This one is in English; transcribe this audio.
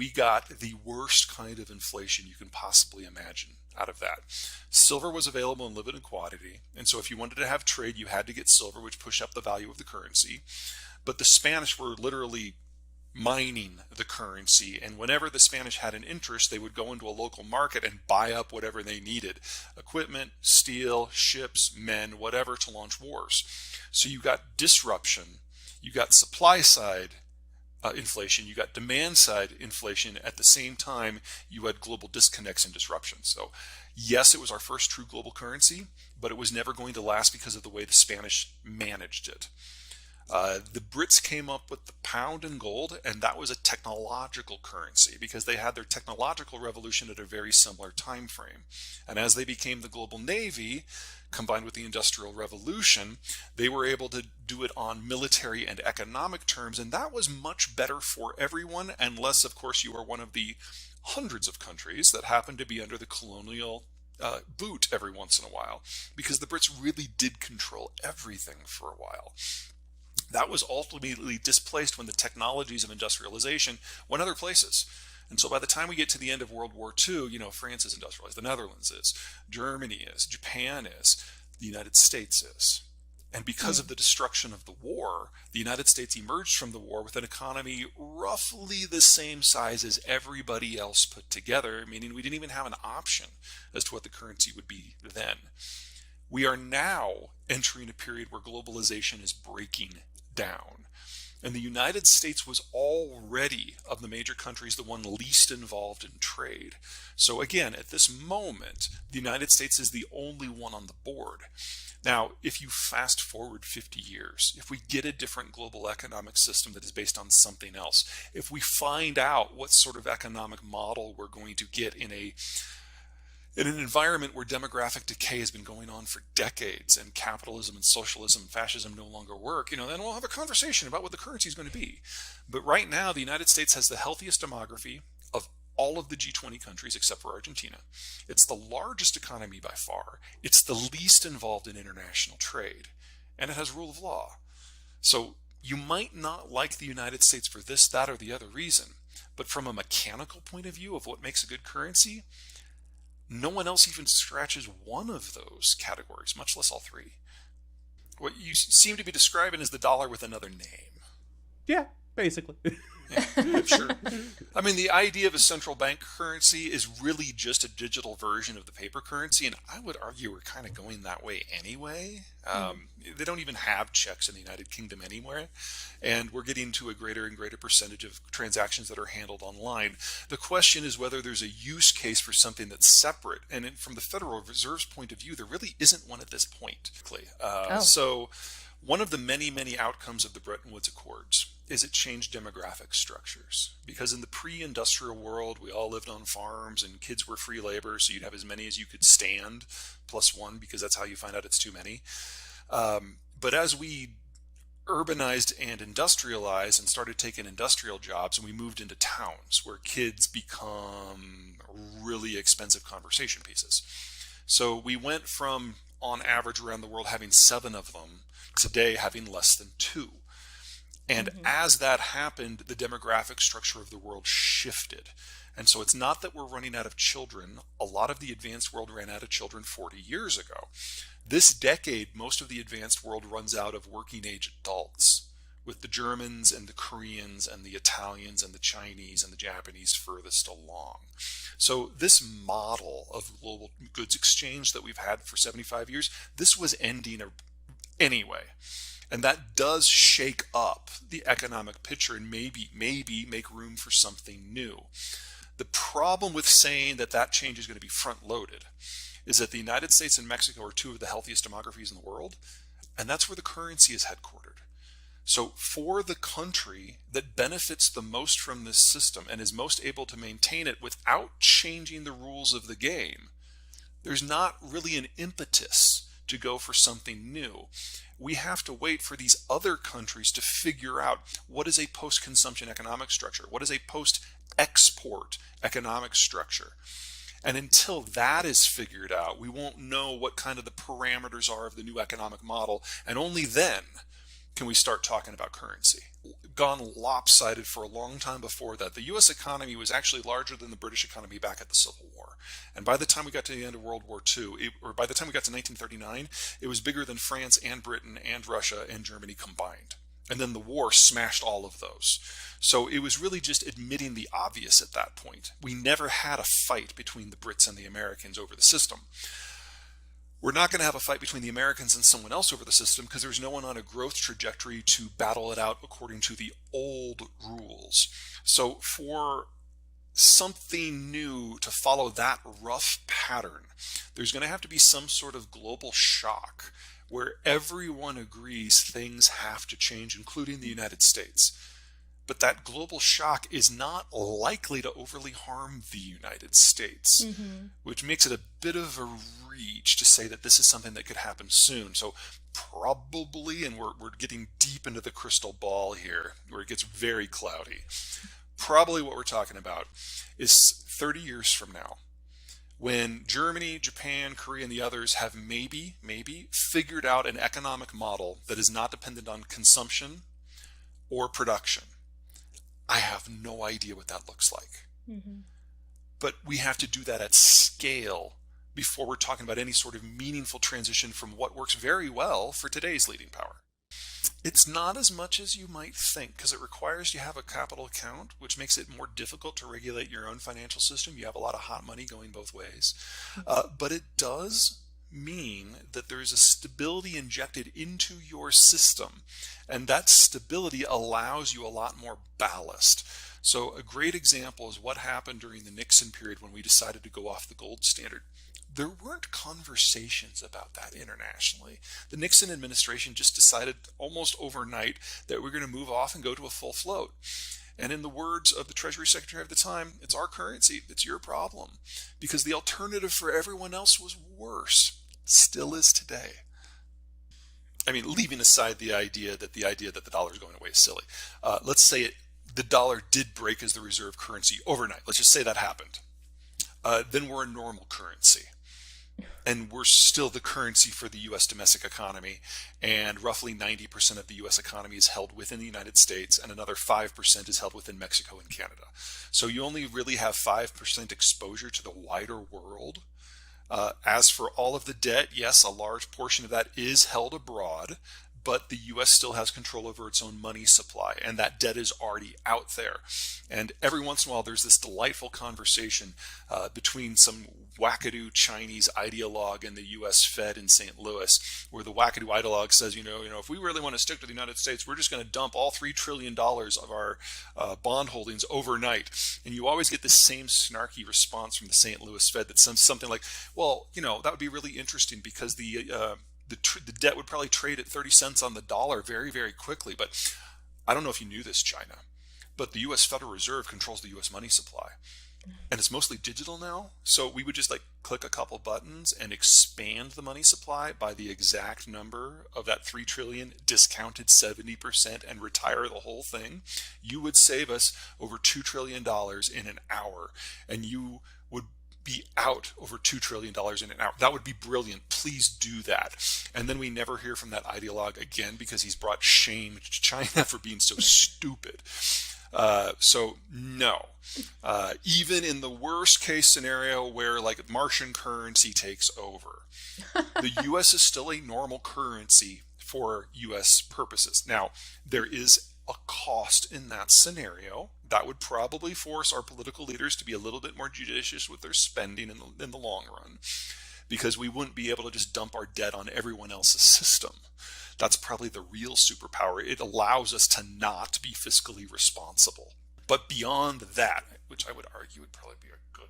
we got the worst kind of inflation you can possibly imagine out of that. Silver was available in limited quantity, and so if you wanted to have trade, you had to get silver, which pushed up the value of the currency. But the Spanish were literally mining the currency, and whenever the Spanish had an interest, they would go into a local market and buy up whatever they needed: equipment, steel, ships, men, whatever, to launch wars. So you got disruption, you got supply side inflation, you got demand side inflation. At the same time, you had global disconnects and disruptions. So yes, it was our first true global currency, but it was never going to last because of the way the Spanish managed it. The Brits came up with the pound and gold, and that was a technological currency because they had their technological revolution at a very similar time frame. And as they became the global navy, combined with the Industrial Revolution, they were able to do it on military and economic terms, and that was much better for everyone, unless, of course, you are one of the hundreds of countries that happen to be under the colonial boot every once in a while, because the Brits really did control everything for a while. That was ultimately displaced when the technologies of industrialization went other places. And so by the time we get to the end of World War II, France is industrialized, the Netherlands is, Germany is, Japan is, the United States is. And because of the destruction of the war, the United States emerged from the war with an economy roughly the same size as everybody else put together, meaning we didn't even have an option as to what the currency would be then. We are now entering a period where globalization is breaking down. And the United States was already, of the major countries, the one least involved in trade. So again, at this moment, the United States is the only one on the board. Now, if you fast forward 50 years, if we get a different global economic system that is based on something else, if we find out what sort of economic model we're going to get in an environment where demographic decay has been going on for decades and capitalism and socialism and fascism no longer work, then we'll have a conversation about what the currency is going to be. But right now, the United States has the healthiest demography of all of the G20 countries except for Argentina. It's the largest economy by far. It's the least involved in international trade. And it has rule of law. So you might not like the United States for this, that, or the other reason. But from a mechanical point of view of what makes a good currency, no one else even scratches one of those categories, much less all three. What you seem to be describing is the dollar with another name. Yeah, basically. Yeah, sure. I mean, the idea of a central bank currency is really just a digital version of the paper currency, and I would argue we're kind of going that way anyway. They don't even have checks in the United Kingdom anywhere, and we're getting to a greater and greater percentage of transactions that are handled online. The question is whether there's a use case for something that's separate, and from the Federal Reserve's point of view, there really isn't one at this point. So one of the many, many outcomes of the Bretton Woods Accords is it changed demographic structures. Because in the pre-industrial world, we all lived on farms and kids were free labor, so you'd have as many as you could stand, plus one, because that's how you find out it's too many. But as we urbanized and industrialized and started taking industrial jobs, and we moved into towns where kids become really expensive conversation pieces. So we went from, on average around the world, having 7 of them, today having less than 2. And as that happened, the demographic structure of the world shifted. And so it's not that we're running out of children. A lot of the advanced world ran out of children 40 years ago. This decade, most of the advanced world runs out of working age adults, with the Germans and the Koreans and the Italians and the Chinese and the Japanese furthest along. So this model of global goods exchange that we've had for 75 years, this was ending anyway. And that does shake up the economic picture and maybe make room for something new. The problem with saying that that change is going to be front-loaded is that the United States and Mexico are 2 of the healthiest demographies in the world, and that's where the currency is headquartered. So for the country that benefits the most from this system and is most able to maintain it without changing the rules of the game, there's not really an impetus to go for something new. We have to wait for these other countries to figure out what is a post-consumption economic structure, what is a post-export economic structure. And until that is figured out, we won't know what kind of the parameters are of the new economic model. And only then can we start talking about currency. Gone lopsided for a long time before that. The U.S. economy was actually larger than the British economy back at the Civil War. And by the time we got to the end of World War II, or by the time we got to 1939, it was bigger than France and Britain and Russia and Germany combined. And then the war smashed all of those. So it was really just admitting the obvious at that point. We never had a fight between the Brits and the Americans over the system. We're not going to have a fight between the Americans and someone else over the system because there's no one on a growth trajectory to battle it out according to the old rules. So for something new to follow that rough pattern, there's going to have to be some sort of global shock where everyone agrees things have to change, including the United States. But that global shock is not likely to overly harm the United States, which makes it a bit of a reach to say that this is something that could happen soon. So probably, and we're getting deep into the crystal ball here, where it gets very cloudy, probably what we're talking about is 30 years from now, when Germany, Japan, Korea, and the others have maybe figured out an economic model that is not dependent on consumption or production. I have no idea what that looks like. But we have to do that at scale before we're talking about any sort of meaningful transition from what works very well for today's leading power. It's not as much as you might think because it requires you have a capital account, which makes it more difficult to regulate your own financial system. You have a lot of hot money going both ways. But it does mean that there is a stability injected into your system, and that stability allows you a lot more ballast. So a great example is what happened during the Nixon period when we decided to go off the gold standard. There weren't conversations about that internationally. The Nixon administration just decided almost overnight that we're going to move off and go to a full float. And in the words of the Treasury Secretary of the time, it's our currency, it's your problem, because the alternative for everyone else was worse. Still is today. I mean, leaving aside the idea that the dollar is going away is silly. Let's say the dollar did break as the reserve currency overnight. Let's just say that happened. Then we're a normal currency. And we're still the currency for the U.S. domestic economy, and roughly 90% of the U.S. economy is held within the United States, and another 5% is held within Mexico and Canada. So you only really have 5% exposure to the wider world. As for all of the debt, yes, a large portion of that is held abroad, but the U.S. still has control over its own money supply, and that debt is already out there. And every once in a while, there's this delightful conversation between some wackadoo Chinese ideologue and the U.S. Fed in St. Louis, where the wackadoo ideologue says, if we really want to stick to the United States, we're just going to dump all $3 trillion of our bond holdings overnight. And you always get this same snarky response from the St. Louis Fed that says something like, well, that would be really interesting because the debt would probably trade at 30 cents on the dollar very, very quickly. But I don't know if you knew this, China, but the U.S. Federal Reserve controls the U.S. money supply. And it's mostly digital now. So we would just click a couple buttons and expand the money supply by the exact number of that 3 trillion discounted 70% and retire the whole thing. You would save us over $2 trillion in an hour, and you would be out over $2 trillion in an hour. That would be brilliant. Please do that. And then we never hear from that ideologue again because he's brought shame to China for being so stupid. So no, even in the worst case scenario where Martian currency takes over, the U.S. is still a normal currency for U.S. purposes. Now, there is a cost in that scenario. That would probably force our political leaders to be a little bit more judicious with their spending in the long run, because we wouldn't be able to just dump our debt on everyone else's system. That's probably the real superpower. It allows us to not be fiscally responsible. But beyond that, which I would argue would probably be a good